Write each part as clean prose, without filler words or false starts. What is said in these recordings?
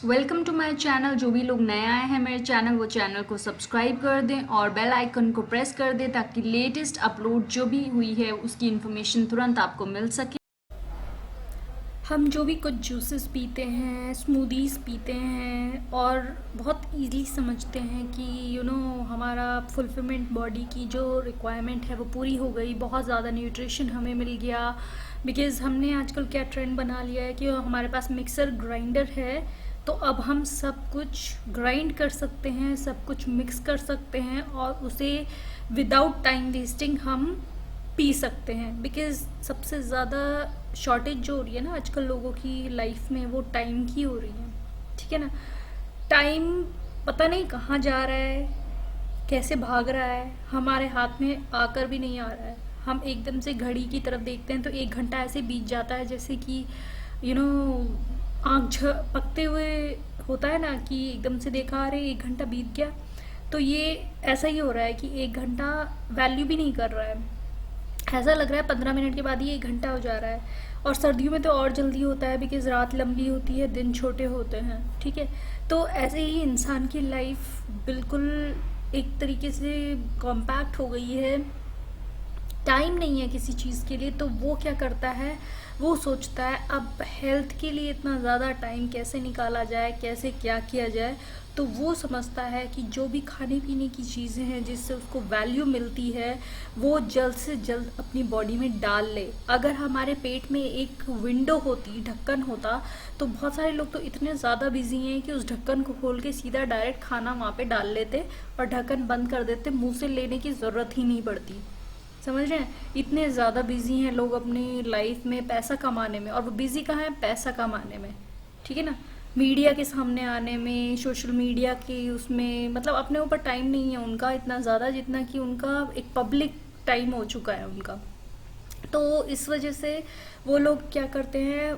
Welcome to my channel. जो भी लोग नए आए हैं मेरे चैनल, वो चैनल को सब्सक्राइब कर दें और बेल आइकन को प्रेस कर दें ताकि लेटेस्ट अपलोड जो भी हुई है उसकी इन्फॉर्मेशन तुरंत आपको मिल सके। हम जो भी कुछ जूसेस पीते हैं, स्मूदीज़ पीते हैं और बहुत इजीली समझते हैं कि हमारा फुलफिलमेंट बॉडी की जो रिक्वायरमेंट है वो पूरी हो गई, बहुत ज़्यादा न्यूट्रिशन हमें मिल गया। बिकॉज़ हमने आजकल क्या ट्रेंड बना लिया है कि हमारे पास मिक्सर ग्राइंडर है, तो अब हम सब कुछ ग्राइंड कर सकते हैं, सब कुछ मिक्स कर सकते हैं और उसे विदाउट टाइम वेस्टिंग हम पी सकते हैं। बिकॉज़ सबसे ज़्यादा शॉर्टेज जो हो रही है ना आजकल लोगों की लाइफ में, वो टाइम की हो रही है। ठीक है ना। टाइम पता नहीं कहाँ जा रहा है, कैसे भाग रहा है, हमारे हाथ में आकर भी नहीं आ रहा है। हम एकदम से घड़ी की तरफ देखते हैं तो 1 घंटा ऐसे बीत जाता है जैसे कि यू नो आँख झपकते हुए होता है ना, कि एकदम से देखा अरे 1 घंटा बीत गया। तो ये ऐसा ही हो रहा है कि 1 घंटा वैल्यू भी नहीं कर रहा है। ऐसा लग रहा है 15 मिनट के बाद ही 1 घंटा हो जा रहा है। और सर्दियों में तो और जल्दी होता है बिकॉज रात लंबी होती है, दिन छोटे होते हैं। ठीक है। तो ऐसे ही इंसान की लाइफ बिल्कुल एक तरीके से कॉम्पैक्ट हो गई है। टाइम नहीं है किसी चीज़ के लिए, तो वो क्या करता है, वो सोचता है अब हेल्थ के लिए इतना ज़्यादा टाइम कैसे निकाला जाए, कैसे क्या किया जाए। तो वो समझता है कि जो भी खाने पीने की चीज़ें हैं जिससे उसको वैल्यू मिलती है, वो जल्द से जल्द अपनी बॉडी में डाल ले। अगर हमारे पेट में एक विंडो होती, ढक्कन होता, तो बहुत सारे लोग तो इतने ज़्यादा बिजी हैं कि उस ढक्कन को खोल के सीधा डायरेक्ट खाना वहाँ पे डाल लेते और ढक्कन बंद कर देते, मुंह से लेने की ज़रूरत ही नहीं पड़ती। समझ रहे हैं, इतने ज़्यादा बिजी हैं लोग अपनी लाइफ में पैसा कमाने में। और वो बिजी कहाँ है, पैसा कमाने में। ठीक है ना। मीडिया के सामने आने में, सोशल मीडिया के उसमें, मतलब अपने ऊपर टाइम नहीं है उनका इतना ज़्यादा जितना कि उनका एक पब्लिक टाइम हो चुका है उनका। तो इस वजह से वो लोग क्या करते हैं,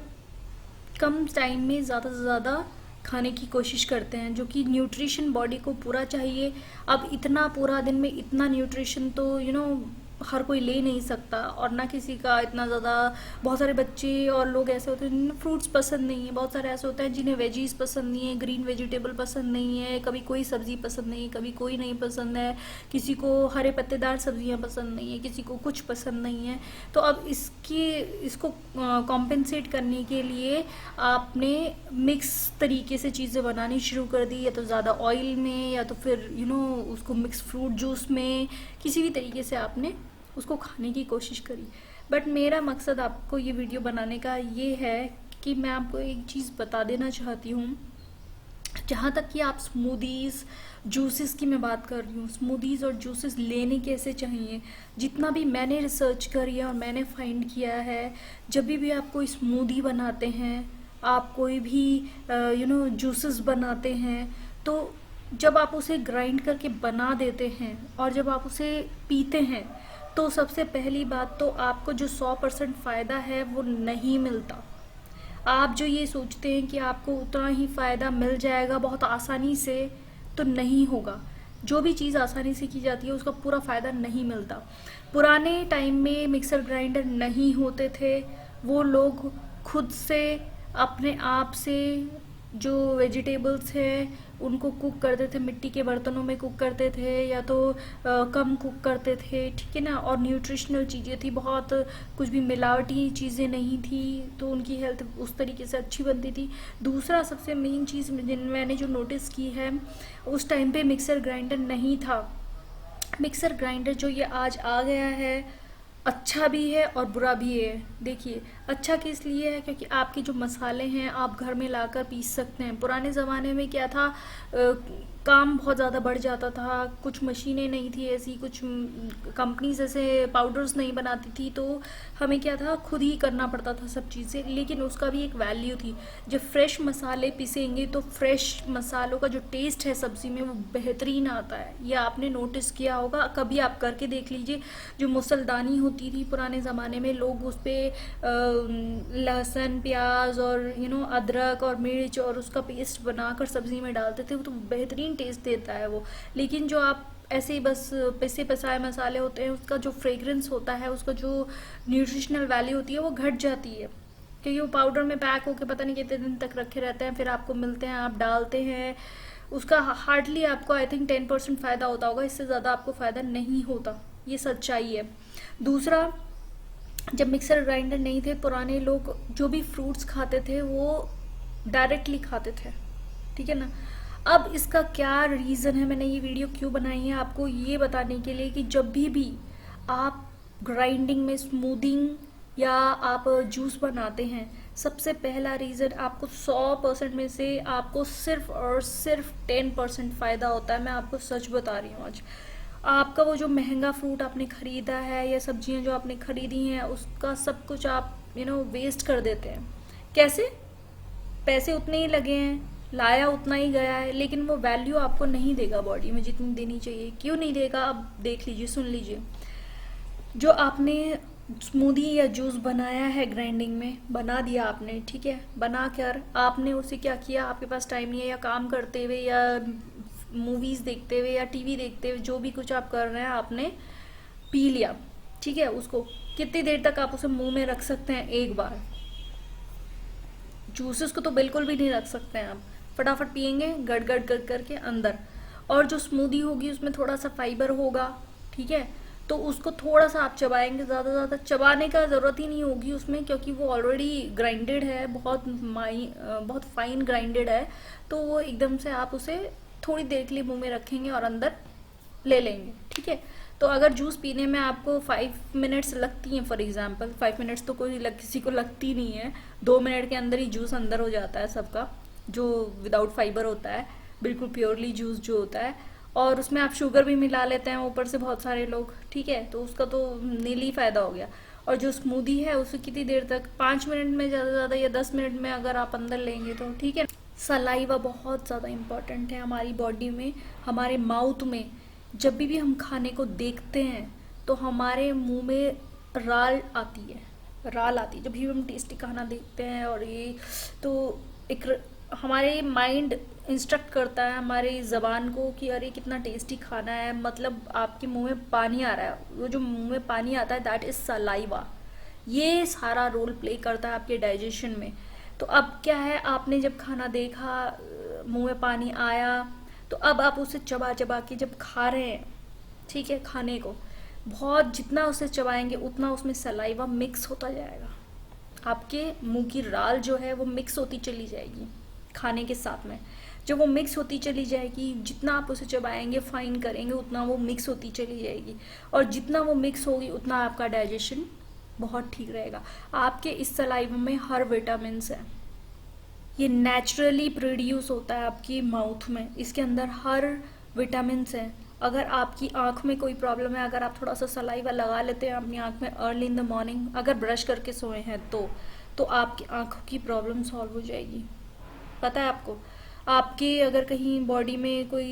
कम टाइम में ज़्यादा से ज़्यादा खाने की कोशिश करते हैं, जो कि न्यूट्रिशन बॉडी को पूरा चाहिए। अब इतना पूरा दिन में इतना न्यूट्रिशन तो हर कोई ले नहीं सकता, और ना किसी का इतना ज़्यादा। बहुत सारे बच्चे और लोग ऐसे होते हैं जिन्हें फ्रूट्स पसंद नहीं है, बहुत सारे ऐसे होते हैं जिन्हें वेजीज पसंद नहीं है, ग्रीन वेजिटेबल पसंद नहीं है, कभी कोई सब्ज़ी पसंद नहीं है, कभी कोई नहीं पसंद है, किसी को हरे पत्तेदार सब्जियां पसंद नहीं है, किसी को कुछ पसंद नहीं है। तो अब इसको कॉम्पेंसेट करने के लिए आपने मिक्स तरीके से चीज़ें बनानी शुरू कर दी, या तो ज़्यादा ऑयल में, या तो फिर उसको मिक्स फ्रूट जूस में, किसी भी तरीके से आपने उसको खाने की कोशिश करी। बट मेरा मकसद आपको ये वीडियो बनाने का ये है कि मैं आपको एक चीज़ बता देना चाहती हूँ। जहाँ तक कि आप स्मूदीज़ जूसेस की मैं बात कर रही हूँ, स्मूदीज़ और जूसेस लेने कैसे चाहिए, जितना भी मैंने रिसर्च करी है और मैंने फाइंड किया है, जब भी आप कोई स्मूदी बनाते हैं, आप कोई भी जूसेस बनाते हैं, तो जब आप उसे ग्राइंड करके बना देते हैं और जब आप उसे पीते हैं, तो सबसे पहली बात तो आपको जो 100% फ़ायदा है वो नहीं मिलता। आप जो ये सोचते हैं कि आपको उतना ही फ़ायदा मिल जाएगा बहुत आसानी से, तो नहीं होगा। जो भी चीज़ आसानी से की जाती है उसका पूरा फ़ायदा नहीं मिलता। पुराने टाइम में मिक्सर ग्राइंडर नहीं होते थे, वो लोग खुद से अपने आप से जो वेजिटेबल्स हैं उनको कुक करते थे, मिट्टी के बर्तनों में कुक करते थे, या तो कम कुक करते थे। ठीक है ना। और न्यूट्रिशनल चीज़ें थी, बहुत कुछ भी मिलावटी चीज़ें नहीं थी, तो उनकी हेल्थ उस तरीके से अच्छी बनती थी। दूसरा सबसे मेन चीज़ मैंने जो नोटिस की है, उस टाइम पे मिक्सर ग्राइंडर नहीं था। मिक्सर ग्राइंडर जो ये आज आ गया है, अच्छा भी है और बुरा भी है। देखिए, अच्छा किस लिए है, क्योंकि आपके जो मसाले हैं आप घर में लाकर पीस सकते हैं। पुराने ज़माने में क्या था, काम बहुत ज़्यादा बढ़ जाता था, कुछ मशीनें नहीं थी ऐसी, कुछ कंपनीज ऐसे पाउडर्स नहीं बनाती थी, तो हमें क्या था, खुद ही करना पड़ता था सब चीज़ें। लेकिन उसका भी एक वैल्यू थी। जब फ्रेश मसाले पिसेंगे तो फ्रेश मसालों का जो टेस्ट है सब्ज़ी में वो बेहतरीन आता है। ये आपने नोटिस किया होगा, कभी आप करके देख लीजिए। जो मुसलदानी होती थी पुराने ज़माने में, लोग उस पर लहसुन प्याज और अदरक और मिर्च और उसका पेस्ट बनाकर सब्ज़ी में डालते थे, वो तो बेहतरीन टेस्ट देता है वो। लेकिन जो आप ऐसे ही बस पिसे पसाए मसाले होते हैं, उसका जो फ्रेग्रेंस होता है, उसका जो न्यूट्रिशनल वैल्यू होती है वो घट जाती है। क्योंकि वो पाउडर में पैक होके पता नहीं कितने दिन तक रखे रहते हैं, फिर आपको मिलते हैं, आप डालते हैं, उसका हार्डली आपको आई थिंक 10% फ़ायदा होता होगा, इससे ज़्यादा आपको फ़ायदा नहीं होता, ये सच्चाई है। दूसरा, जब मिक्सर ग्राइंडर नहीं थे, पुराने लोग जो भी फ्रूट्स खाते थे वो डायरेक्टली खाते थे, ठीक है ना। अब इसका क्या रीज़न है, मैंने ये वीडियो क्यों बनाई है, आपको ये बताने के लिए कि जब भी आप ग्राइंडिंग में स्मूदिंग या आप जूस बनाते हैं, सबसे पहला रीज़न आपको 100% में से आपको सिर्फ और सिर्फ 10% फ़ायदा होता है। मैं आपको सच बता रही हूँ आज। आपका वो जो महंगा फ्रूट आपने ख़रीदा है या सब्जियां जो आपने ख़रीदी हैं, उसका सब कुछ आप वेस्ट कर देते हैं। कैसे? पैसे उतने ही लगे हैं, लाया उतना ही गया है, लेकिन वो वैल्यू आपको नहीं देगा बॉडी में जितनी देनी चाहिए। क्यों नहीं देगा? अब देख लीजिए, सुन लीजिए। जो आपने स्मूदी या जूस बनाया है, ग्राइंडिंग में बना दिया आपने, ठीक है, बना कर आपने उसे क्या किया, आपके पास टाइम नहीं है, या काम करते हुए या मूवीज़ देखते हुए या टीवी देखते हुए, जो भी कुछ आप कर रहे हैं, आपने पी लिया, ठीक है। उसको कितनी देर तक आप उसे मुंह में रख सकते हैं? एक बार। जूसेस को तो बिल्कुल भी नहीं रख सकते हैं आप, फटाफट पियेंगे गड़ गड़ गड़ करके अंदर। और जो स्मूदी होगी उसमें थोड़ा सा फाइबर होगा, ठीक है, तो उसको थोड़ा सा आप चबाएंगे, ज़्यादा चबाने का ज़रूरत ही नहीं होगी उसमें, क्योंकि वो ऑलरेडी ग्राइंडेड है, बहुत फाइन ग्राइंडेड है। तो वो एकदम से आप उसे थोड़ी देर के लिए मुंह में रखेंगे और अंदर ले लेंगे, ठीक है। तो अगर जूस पीने में आपको 5 मिनट्स लगती हैं, फॉर एग्जांपल 5 मिनट्स तो किसी को लगती नहीं है, 2 मिनट के अंदर ही जूस अंदर हो जाता है सबका, जो विदाउट फाइबर होता है, बिल्कुल प्योरली जूस जो होता है। और उसमें आप शुगर भी मिला लेते हैं ऊपर से बहुत सारे लोग, ठीक है, तो उसका तो नीली फ़ायदा हो गया। और जो स्मूदी है उसे कितनी देर तक, 5 मिनट में ज़्यादा से ज़्यादा या 10 मिनट में अगर आप अंदर लेंगे तो ठीक है। सलाइवा बहुत ज़्यादा इम्पॉर्टेंट है हमारी बॉडी में, हमारे माउथ में। जब भी हम खाने को देखते हैं तो हमारे मुंह में राल आती है। जब भी हम टेस्टी खाना देखते हैं और ये तो एक हमारे माइंड इंस्ट्रक्ट करता है हमारी ज़बान को कि अरे कितना टेस्टी खाना है, मतलब आपके मुंह में पानी आ रहा है। वो जो मुंह में पानी आता है दैट इज़ सलाइवा। ये सारा रोल प्ले करता है आपके डाइजेशन में। तो अब क्या है, आपने जब खाना देखा, मुंह में पानी आया, तो अब आप उसे चबा चबा के जब खा रहे हैं, ठीक है, खाने को बहुत जितना उसे चबाएंगे उतना उसमें सलाइवा मिक्स होता जाएगा। आपके मुंह की राल जो है वो मिक्स होती चली जाएगी खाने के साथ में। जब वो मिक्स होती चली जाएगी, जितना आप उसे चबाएंगे, फाइन करेंगे, उतना वो मिक्स होती चली जाएगी। और जितना वो मिक्स होगी उतना आपका डाइजेशन बहुत ठीक रहेगा। आपके इस सलाइवा में हर विटामिन्स है, ये नेचुरली प्रोड्यूस होता है आपकी माउथ में, इसके अंदर हर विटामिन्स हैं। अगर आपकी आँख में कोई प्रॉब्लम है, अगर आप थोड़ा सा सलाइवा लगा लेते हैं अपनी आँख में अर्ली इन द मॉर्निंग, अगर ब्रश करके सोए हैं तो आपकी आँखों की प्रॉब्लम सॉल्व हो जाएगी। पता है आपको, आपके अगर कहीं बॉडी में कोई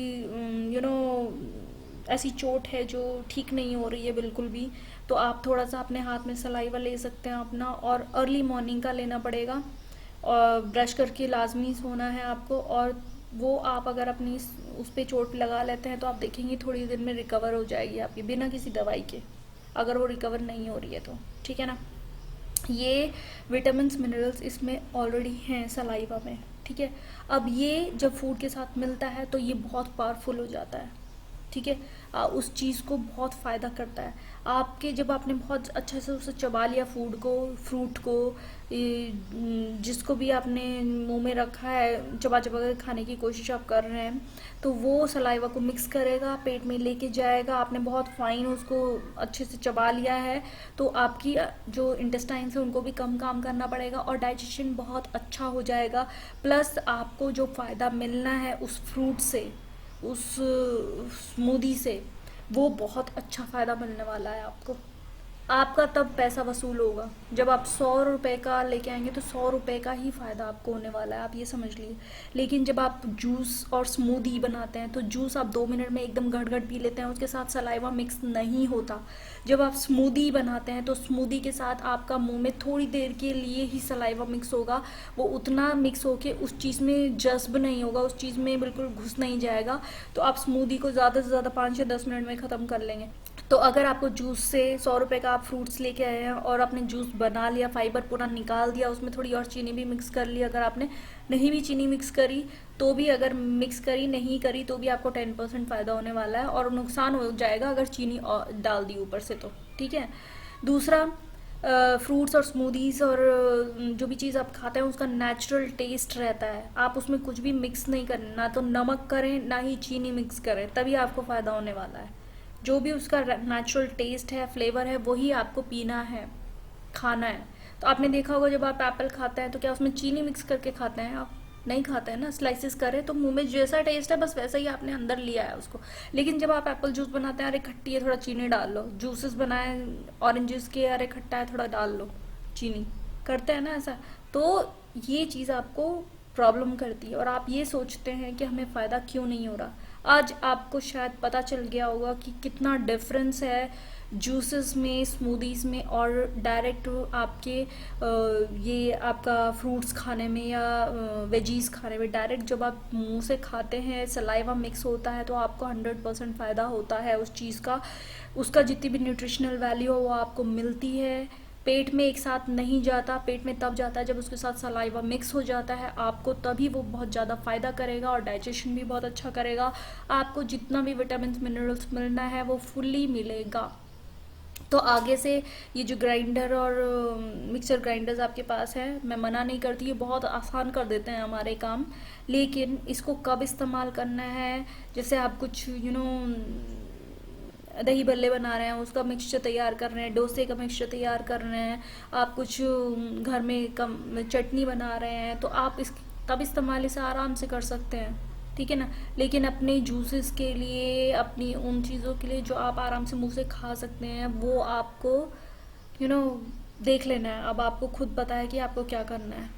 ऐसी चोट है जो ठीक नहीं हो रही है बिल्कुल भी, तो आप थोड़ा सा अपने हाथ में सलाइवा ले सकते हैं अपना, और अर्ली मॉर्निंग का लेना पड़ेगा, और ब्रश करके लाजमी सोना है आपको। और वो आप अगर अपनी उस पर चोट लगा लेते हैं तो आप देखेंगे थोड़ी देर में रिकवर हो जाएगी आपकी, बिना किसी दवाई के, अगर वो रिकवर नहीं हो रही है तो, ठीक है ना। ये विटामिन्स मिनरल्स इसमें ऑलरेडी हैं सलाइवा में, ठीक है। अब ये जब फूड के साथ मिलता है तो ये बहुत पावरफुल हो जाता है, ठीक है। उस चीज़ को बहुत फ़ायदा करता है आपके, जब आपने बहुत अच्छे से उसे चबा लिया फूड को, फ्रूट को, जिसको भी आपने मुंह में रखा है, चबा चबा कर खाने की कोशिश आप कर रहे हैं, तो वो सलाइवा को मिक्स करेगा, पेट में लेके जाएगा। आपने बहुत फाइन उसको अच्छे से चबा लिया है, तो आपकी जो इंटेस्टाइन्स है उनको भी कम काम करना पड़ेगा और डाइजेशन बहुत अच्छा हो जाएगा। प्लस आपको जो फ़ायदा मिलना है उस फ्रूट से, उस स्मूदी से, वो बहुत अच्छा फ़ायदा मिलने वाला है आपको। आपका तब पैसा वसूल होगा जब आप 100 रुपये का लेके आएंगे, तो 100 रुपये का ही फ़ायदा आपको होने वाला है, आप ये समझ लीजिए। लेकिन जब आप जूस और स्मूदी बनाते हैं तो जूस आप 2 मिनट में एकदम घट घट पी लेते हैं, उसके साथ सलाइवा मिक्स नहीं होता। जब आप स्मूदी बनाते हैं तो स्मूदी के साथ आपका मुंह में थोड़ी देर के लिए ही सलाइवा मिक्स होगा, वो उतना मिक्स होके उस चीज़ में जज्ब नहीं होगा, उस चीज़ में बिल्कुल घुस नहीं जाएगा। तो आप स्मूदी को ज़्यादा से ज़्यादा 5 या 10 मिनट में ख़त्म कर लेंगे। तो अगर आपको जूस से 100 रुपये का आप फ्रूट्स लेके आए हैं और आपने जूस बना लिया, फाइबर पूरा निकाल दिया, उसमें थोड़ी और चीनी भी मिक्स कर ली, अगर आपने नहीं भी चीनी मिक्स करी तो भी, अगर मिक्स करी नहीं करी तो भी आपको 10% फ़ायदा होने वाला है, और नुकसान हो जाएगा अगर चीनी डाल दी ऊपर से तो। ठीक है। दूसरा, फ्रूट्स और स्मूदीज़ और जो भी चीज़ आप खाते हैं उसका नेचुरल टेस्ट रहता है। आप उसमें कुछ भी मिक्स नहीं करें, ना तो नमक करें ना ही चीनी मिक्स करें, तभी आपको फ़ायदा होने वाला है। जो भी उसका नेचुरल टेस्ट है, फ्लेवर है, वही आपको पीना है, खाना है। तो आपने देखा होगा जब आप एप्पल खाते हैं तो क्या उसमें चीनी मिक्स करके खाते हैं? आप नहीं खाते हैं ना। स्लाइसिस करें तो मुंह में जैसा टेस्ट है बस वैसा ही आपने अंदर लिया है उसको। लेकिन जब आप एप्पल जूस बनाते हैं, अरे खट्टी है थोड़ा चीनी डाल लो। जूसेस बनाए ऑरेंज जूस के, अरे खट्टा है थोड़ा डाल लो चीनी, करते हैं ना ऐसा। तो ये चीज़ आपको प्रॉब्लम करती है और आप ये सोचते हैं कि हमें फ़ायदा क्यों नहीं हो रहा। आज आपको शायद पता चल गया होगा कि कितना डिफरेंस है जूसेस में, स्मूदीज़ में और डायरेक्ट आपके ये आपका फ्रूट्स खाने में या वेजीज खाने में। डायरेक्ट जब आप मुंह से खाते हैं, सलाइवा मिक्स होता है तो आपको 100% फ़ायदा होता है उस चीज़ का। उसका जितनी भी न्यूट्रिशनल वैल्यू हो वो आपको मिलती है। पेट में एक साथ नहीं जाता, पेट में तब जाता है जब उसके साथ सलाइवा मिक्स हो जाता है आपको, तभी वो बहुत ज़्यादा फ़ायदा करेगा और डाइजेशन भी बहुत अच्छा करेगा। आपको जितना भी विटामिन मिनरल्स मिलना है वो फुल्ली मिलेगा। तो आगे से ये जो ग्राइंडर और मिक्सर ग्राइंडर्स आपके पास है, मैं मना नहीं करती, ये बहुत आसान कर देते हैं हमारे काम, लेकिन इसको कब इस्तेमाल करना है। जैसे आप कुछ दही बल्ले बना रहे हैं, उसका मिक्सचर तैयार कर रहे हैं, डोसे का मिक्सचर तैयार कर रहे हैं, आप कुछ घर में चटनी बना रहे हैं, तो आप इस तब इस्तेमाल इसे आराम से कर सकते हैं। ठीक है ना। लेकिन अपने जूसेस के लिए, अपनी उन चीज़ों के लिए जो आप आराम से मुंह से खा सकते हैं, वो आपको देख लेना है। अब आपको खुद पता है कि आपको क्या करना है।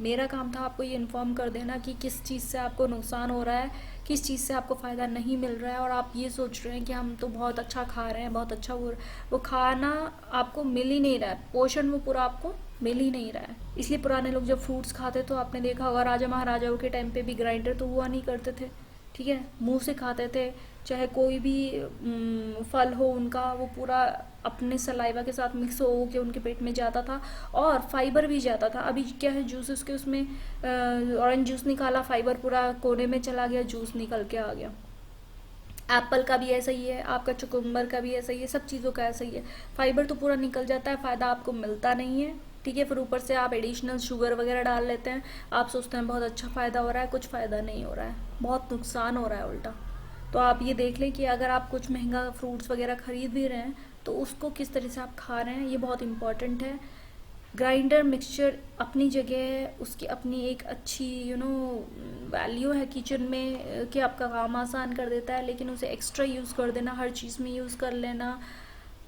मेरा काम था आपको ये इन्फॉर्म कर देना कि किस चीज़ से आपको नुकसान हो रहा है, किस चीज़ से आपको फ़ायदा नहीं मिल रहा है, और आप ये सोच रहे हैं कि हम तो बहुत अच्छा खा रहे हैं, बहुत अच्छा वो खाना आपको मिल ही नहीं रहा है, पोषण वो पूरा आपको मिल ही नहीं रहा है। इसलिए पुराने लोग जब फ्रूट्स खाते तो आपने देखा होगा, राजा महाराजाओं के टाइम पे भी ग्राइंडर तो हुआ नहीं करते थे। ठीक है, मुंह से खाते थे, चाहे कोई भी फल हो उनका, वो पूरा अपने सलाइवा के साथ मिक्स हो के उनके पेट में जाता था और फाइबर भी जाता था। अभी क्या है, जूसेस के उसमें ऑरेंज जूस निकाला, फाइबर पूरा कोने में चला गया, जूस निकल के आ गया। एप्पल का भी ऐसा ही है, आपका चुकंदर का भी ऐसा ही है, सब चीज़ों का ऐसा ही है। फाइबर तो पूरा निकल जाता है, फ़ायदा आपको मिलता नहीं है। ठीक है, फिर ऊपर से आप एडिशनल शुगर वगैरह डाल लेते हैं, आप सोचते हैं बहुत अच्छा फ़ायदा हो रहा है, कुछ फ़ायदा नहीं हो रहा है, बहुत नुकसान हो रहा है उल्टा। तो आप ये देख लें कि अगर आप कुछ महंगा फ्रूट्स वगैरह ख़रीद भी रहे हैं तो उसको किस तरह से आप खा रहे हैं, ये बहुत इंपॉर्टेंट है। ग्राइंडर मिक्सचर अपनी जगह है, उसकी अपनी एक अच्छी वैल्यू है किचन में कि आपका काम आसान कर देता है, लेकिन उसे एक्स्ट्रा यूज़ कर देना, हर चीज़ में यूज़ कर लेना,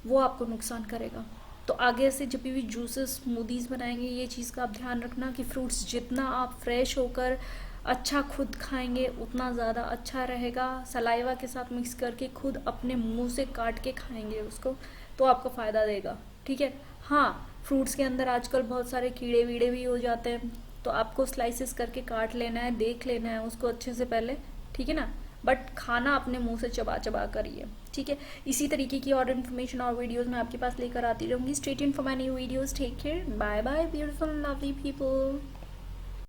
वो आपको नुकसान करेगा। तो आगे से जब भी जूसेस स्मूदीज़ बनाएंगे, ये चीज़ का आप ध्यान रखना कि फ्रूट्स जितना आप फ्रेश होकर अच्छा खुद खाएंगे उतना ज़्यादा अच्छा रहेगा। सलाइवा के साथ मिक्स करके खुद अपने मुंह से काट के खाएंगे उसको, तो आपको फ़ायदा देगा। ठीक है। हाँ, फ्रूट्स के अंदर आजकल बहुत सारे कीड़े वीड़े भी हो जाते हैं, तो आपको स्लाइसेस करके काट लेना है, देख लेना है उसको अच्छे से पहले। ठीक है ना। बट खाना अपने मुंह से चबा चबा करिए। ठीक है। इसी तरीके की और इन्फॉर्मेशन और वीडियोस मैं आपके पास लेकर आती रहूँगी। Stay tuned for my new videos. Take care, bye bye beautiful lovely people.